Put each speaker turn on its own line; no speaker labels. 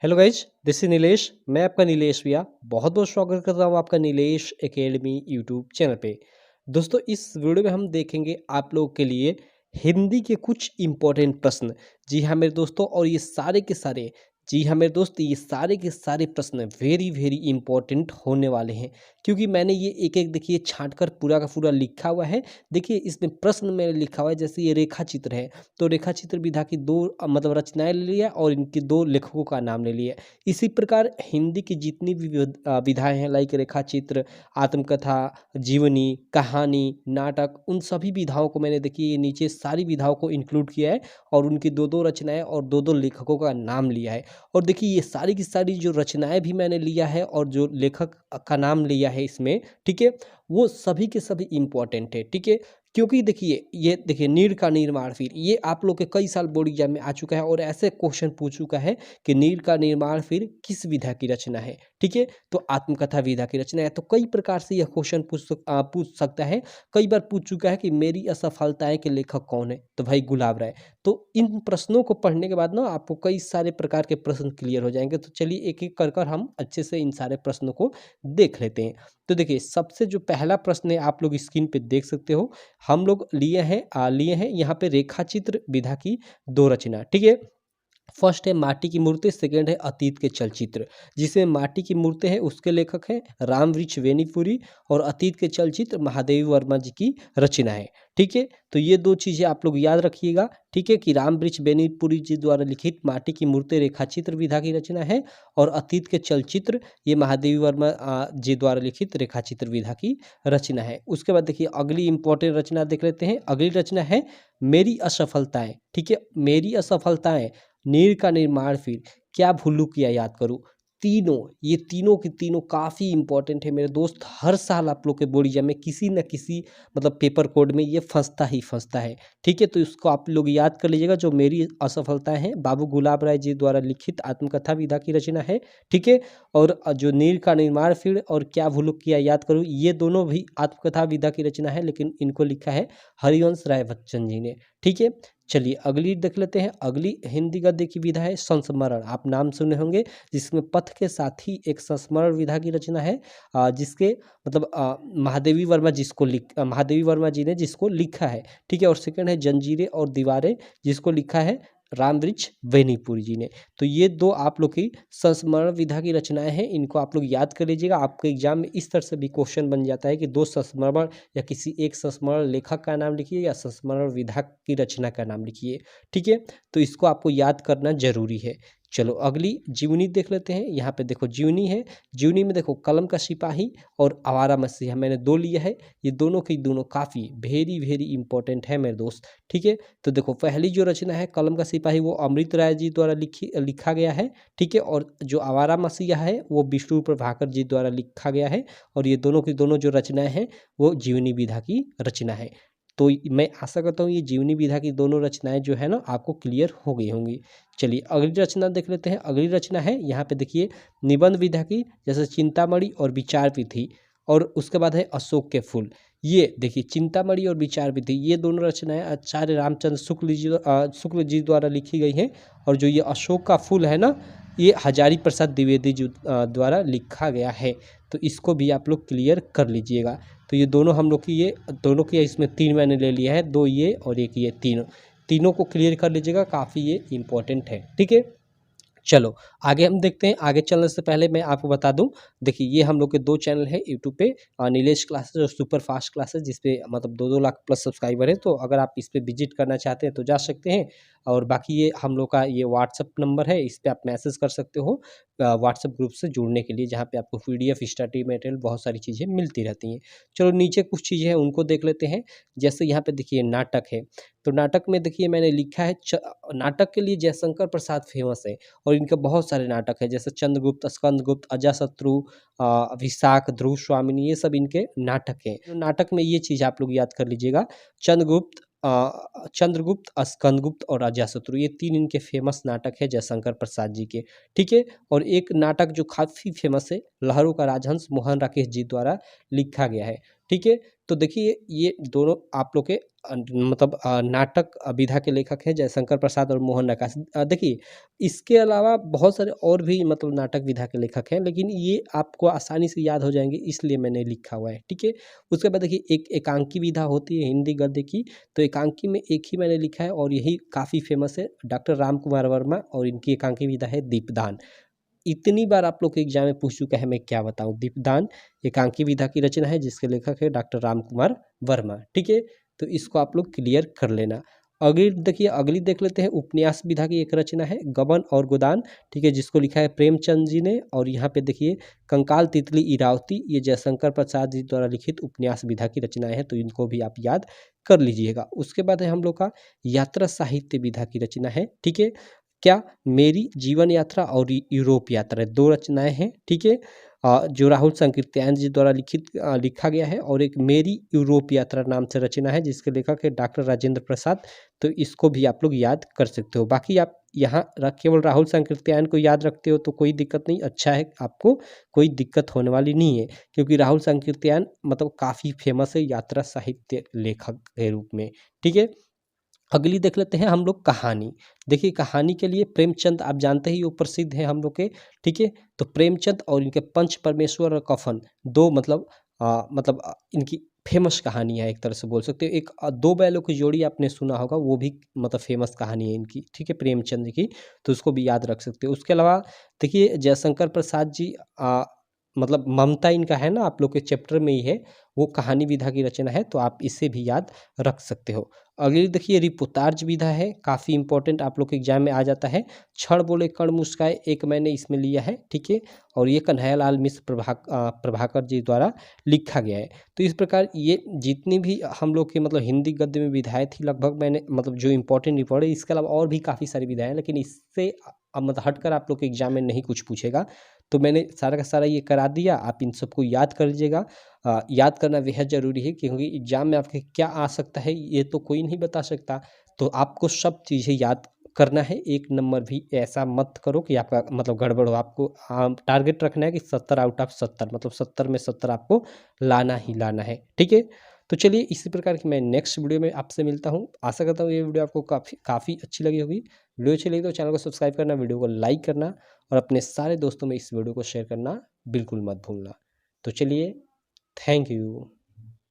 Hello guys, this is Nilesh. मैं आपका नीलेश भैया बहुत बहुत स्वागत करता हूँ आपका नीलेश एकेडमी यूट्यूब चैनल पे। दोस्तों, इस वीडियो में हम देखेंगे आप लोगों के लिए हिंदी के कुछ इम्पोर्टेंट प्रश्न। जी हाँ मेरे दोस्तों, और ये सारे के सारे, जी हाँ मेरे दोस्त, ये सारे के सारे प्रश्न वेरी वेरी इंपॉर्टेंट होने वाले हैं, क्योंकि मैंने ये एक एक देखिए छांट कर पूरा का पूरा लिखा हुआ है। देखिए इसमें प्रश्न मैंने लिखा हुआ है, जैसे ये रेखा चित्र है तो रेखा चित्र विधा की दो मतलब रचनाएं ले लिया और इनके दो लेखकों का नाम ले लिया। इसी प्रकार हिंदी की जितनी भी विधाएं हैं, लाइक रेखा चित्र, आत्मकथा, जीवनी, कहानी, नाटक, उन सभी विधाओं को मैंने देखिए ये नीचे सारी विधाओं को इंक्लूड किया है और उनकी दो दो रचनाएं और दो दो लेखकों का नाम लिया है। और देखिए ये सारी की सारी जो रचनाएं भी मैंने लिया है और जो लेखक का नाम लिया है इसमें, ठीक है, वो सभी के सभी इम्पोर्टेंट है, ठीक है। क्योंकि देखिए ये देखिए नीर का निर्माण, फिर ये आप लोग के कई साल बोर्ड एग्जाम में आ चुका है और ऐसे क्वेश्चन पूछ चुका है कि नीर का निर्माण फिर किस विधा की रचना है, ठीक है। तो आत्मकथा विधा की रचना है। तो कई प्रकार से यह क्वेश्चन पूछ सकता है। कई बार पूछ चुका है कि मेरी असफलताएं के लेखक कौन है, तो भाई गुलाब राय। तो इन प्रश्नों को पढ़ने के बाद ना आपको कई सारे प्रकार के प्रश्न क्लियर हो जाएंगे। तो चलिए एक एक कर हम अच्छे से इन सारे प्रश्नों को देख लेते हैं। तो देखिए सबसे जो पहला प्रश्न है आप लोग स्क्रीन पे देख सकते हो। हम लोग लिए हैं यहाँ पे रेखा चित्र विधा की दो रचना, ठीक है। फर्स्ट है माटी की मूर्ति, सेकंड है अतीत के चलचित्र। जिसमें माटी की मूर्ति है उसके लेखक हैं रामवृक्ष बेनीपुरी और अतीत के चलचित्र महादेवी वर्मा जी की रचना है, ठीक है। तो ये दो चीज़ें आप लोग याद रखिएगा, ठीक है, कि रामवृक्ष बेनीपुरी जी द्वारा लिखित माटी की मूर्ति रेखाचित्र विधा की रचना है और अतीत के चलचित्र ये महादेवी वर्मा जी द्वारा लिखित रेखाचित्र विधा की रचना है। उसके बाद देखिए अगली इंपॉर्टेंट रचना देख लेते हैं। अगली रचना है मेरी असफलताएं, ठीक है। मेरी असफलताएं, नीर का निर्माण, फिर क्या भूलू किया याद करूँ। तीनों, ये तीनों की तीनों काफ़ी इंपॉर्टेंट है मेरे दोस्त। हर साल आप लोग के बोर्ड एग्जाम में किसी न किसी मतलब पेपर कोड में ये फंसता ही फंसता है, ठीक है। तो इसको आप लोग याद कर लीजिएगा। जो मेरी असफलताएं हैं बाबू गुलाब राय जी द्वारा लिखित आत्मकथा विधा की रचना है, ठीक है। और जो नीर का निर्माण फिर और क्या भूलू किया याद करूँ, ये दोनों भी आत्मकथा विधा की रचना है, लेकिन इनको लिखा है हरिवंश राय बच्चन जी ने, ठीक है। चलिए अगली देख लेते हैं। अगली हिंदी गद्य की विधा है संस्मरण। आप नाम सुने होंगे, जिसमें पथ के साथ ही एक संस्मरण विधा की रचना है, जिसके मतलब महादेवी वर्मा जी ने जिसको लिखा है, ठीक है। और सेकंड है जंजीरें और दीवारें, जिसको लिखा है रामवृक्ष बेनीपुरी जी ने। तो ये दो आप लोग की संस्मरण विधा की रचनाएं हैं, इनको आप लोग याद कर लीजिएगा। आपके एग्जाम में इस तरह से भी क्वेश्चन बन जाता है कि दो संस्मरण या किसी एक संस्मरण लेखक का नाम लिखिए या संस्मरण विधा की रचना का नाम लिखिए, ठीक है। तो इसको आपको याद करना जरूरी है। चलो अगली जीवनी देख लेते हैं। यहाँ पे देखो जीवनी है। जीवनी में देखो कलम का सिपाही और आवारा मसीहा मैंने दो लिया है। ये दोनों की दोनों काफ़ी वेरी वेरी इंपॉर्टेंट है मेरे दोस्त, ठीक है। तो देखो पहली जो रचना है कलम का सिपाही वो अमृत राय जी द्वारा लिखा गया है, ठीक है। और जो आवारा मसीहा है वो विष्णु प्रभाकर जी द्वारा लिखा गया है। और ये दोनों की दोनों जो रचनाएं हैं वो जीवनी विधा की रचना है। तो मैं आशा करता हूँ ये जीवनी विधा की दोनों रचनाएं जो है ना आपको क्लियर हो गई होंगी। चलिए अगली रचना देख लेते हैं। अगली रचना है यहाँ पे देखिए निबंध विधा की, जैसे चिंतामणि और विचार विधि। और उसके बाद है अशोक के फूल। ये देखिए चिंतामणि और विचार विधि, ये दोनों रचनाएं आचार्य रामचंद्र शुक्ल जी द्वारा लिखी गई हैं। और जो ये अशोक का फूल है ना, ये हजारी प्रसाद द्विवेदी जी द्वारा लिखा गया है। तो इसको भी आप लोग क्लियर कर लीजिएगा। तो ये दोनों हम लोग की, ये दोनों की, इसमें तीन मैंने ले लिया है, दो ये और एक ये, तीनों को क्लियर कर लीजिएगा, काफ़ी ये इंपॉर्टेंट है, ठीक है। चलो आगे हम देखते हैं। आगे चलने से पहले मैं आपको बता दूं, देखिए ये हम लोग के दो चैनल है यूट्यूब पे, नीलेश क्लासेस और सुपर फास्ट क्लासेस, जिसपे मतलब 2-2 लाख प्लस सब्सक्राइबर है। तो अगर आप इस पे विजिट करना चाहते हैं तो जा सकते हैं। और बाकी ये हम लोग का ये व्हाट्सअप नंबर है, इस पर आप मैसेज कर सकते हो व्हाट्सअप ग्रुप से जुड़ने के लिए, जहाँ पे आपको PDF स्टडी मटेरियल बहुत सारी चीज़ें मिलती रहती हैं। चलो नीचे कुछ चीज़ें हैं उनको देख लेते हैं। जैसे यहाँ पे देखिए नाटक है। तो नाटक में देखिए मैंने लिखा है नाटक के लिए जयशंकर प्रसाद फेमस है और इनके बहुत सारे नाटक है, जैसे चंद्रगुप्त, स्कंदगुप्त, अजाशत्रु, विशाख, ध्रुव स्वामिनी, ये सब इनके नाटक हैं। नाटक में ये चीज़ आप लोग याद कर लीजिएगा, चंद्रगुप्त, स्कंदगुप्त और अजाशत्रु, ये तीन इनके फेमस नाटक है जयशंकर प्रसाद जी के, ठीक है। और एक नाटक जो काफ़ी फेमस है, लहरों का राजहंस, मोहन राकेश जी द्वारा लिखा गया है, ठीक है। तो देखिए ये दोनों आप लोग के मतलब नाटक विधा के लेखक हैं जयशंकर प्रसाद और मोहन नक्काशी। देखिए इसके अलावा बहुत सारे और भी मतलब नाटक विधा के लेखक हैं, लेकिन ये आपको आसानी से याद हो जाएंगे इसलिए मैंने लिखा हुआ है, ठीक है। उसके बाद देखिए एक एकांकी विधा होती है हिंदी गद्य की, तो एकांकी में एक ही मैंने लिखा है और यही काफ़ी फेमस है, डॉक्टर राम कुमार वर्मा, और इनकी एकांकी विधा है दीपदान। इतनी बार आप लोग के एग्जाम में पूछ चुका है, मैं क्या बताऊं। दीपदान एकांकी विधा की रचना है जिसके लेखक है डॉक्टर राम कुमार वर्मा, ठीक है। तो इसको आप लोग क्लियर कर लेना। अगली देखिए, अगली देख लेते हैं, उपन्यास विधा की एक रचना है गबन और गोदान, ठीक है, जिसको लिखा है प्रेमचंद जी ने। और यहाँ पे देखिए कंकाल तितली इरावती, ये जयशंकर प्रसाद जी द्वारा लिखित उपन्यास विधा की रचनाएं हैं, तो इनको भी आप याद कर लीजिएगा। उसके बाद है हम लोग का यात्रा साहित्य विधा की रचना है, ठीक है। क्या, मेरी जीवन यात्रा और यूरोप यात्रा, दो रचनाएं हैं, ठीक है, जो राहुल संकीर्त्यायन जी द्वारा लिखा गया है, और एक मेरी यूरोप यात्रा नाम से रचना है जिसके लेखक है डॉक्टर राजेंद्र प्रसाद। तो इसको भी आप लोग याद कर सकते हो। बाकी आप यहाँ केवल राहुल संकीर्त्यायन को याद रखते हो तो कोई दिक्कत नहीं, अच्छा है, आपको कोई दिक्कत होने वाली नहीं है, क्योंकि राहुल संकीर्त्यायन मतलब काफ़ी फेमस है यात्रा साहित्य लेखक के रूप में, ठीक है। अगली देख लेते हैं हम लोग कहानी। देखिए कहानी के लिए प्रेमचंद आप जानते ही वो प्रसिद्ध है हम लोग के, ठीक है। तो प्रेमचंद और इनके पंच परमेश्वर और कफन, दो मतलब इनकी फेमस कहानियाँ एक तरह से बोल सकते हो। एक दो बैलों की जोड़ी आपने सुना होगा, वो भी मतलब फेमस कहानी है इनकी, ठीक है, प्रेमचंद की, तो उसको भी याद रख सकते हो। उसके अलावा देखिए जयशंकर प्रसाद जी मतलब ममता इनका है ना, आप लोग के चैप्टर में ही है, वो कहानी विधा की रचना है, तो आप इसे भी याद रख सकते हो। अगली देखिए रिपोर्टाज विधा है, काफ़ी इंपॉर्टेंट, आप लोग के एग्जाम में आ जाता है। क्षण बोले कण मुस्काए, एक मैंने इसमें लिया है, ठीक है, और ये कन्हैयालाल मिश्र प्रभाकर जी द्वारा लिखा गया है। तो इस प्रकार ये जितनी भी हम लोग के मतलब हिंदी गद्य में विधाएं थी लगभग मैंने मतलब जो इंपॉर्टेंट, इसके अलावा और भी काफ़ी सारी विधाएं हैं, लेकिन इससे मतलब हटकर आप लोग के एग्जाम में नहीं कुछ पूछेगा, तो मैंने सारा का सारा ये करा दिया। आप इन सबको याद कर लीजिएगा। याद करना बेहद ज़रूरी है, क्योंकि एग्जाम में आपके क्या आ सकता है ये तो कोई नहीं बता सकता, तो आपको सब चीज़ें याद करना है। एक नंबर भी ऐसा मत करो कि आपका मतलब गड़बड़ हो। आपको टारगेट रखना है कि 70 आउट ऑफ 70, मतलब 70 में 70 आपको लाना ही लाना है, ठीक है। तो चलिए इसी प्रकार की मैं नेक्स्ट वीडियो में आपसे मिलता हूँ। आशा करता हूँ ये वीडियो आपको काफ़ी अच्छी लगी होगी। वीडियो अच्छी लगी तो चैनल को सब्सक्राइब करना, वीडियो को लाइक करना, और अपने सारे दोस्तों में इस वीडियो को शेयर करना बिल्कुल मत भूलना। तो चलिए, थैंक यू।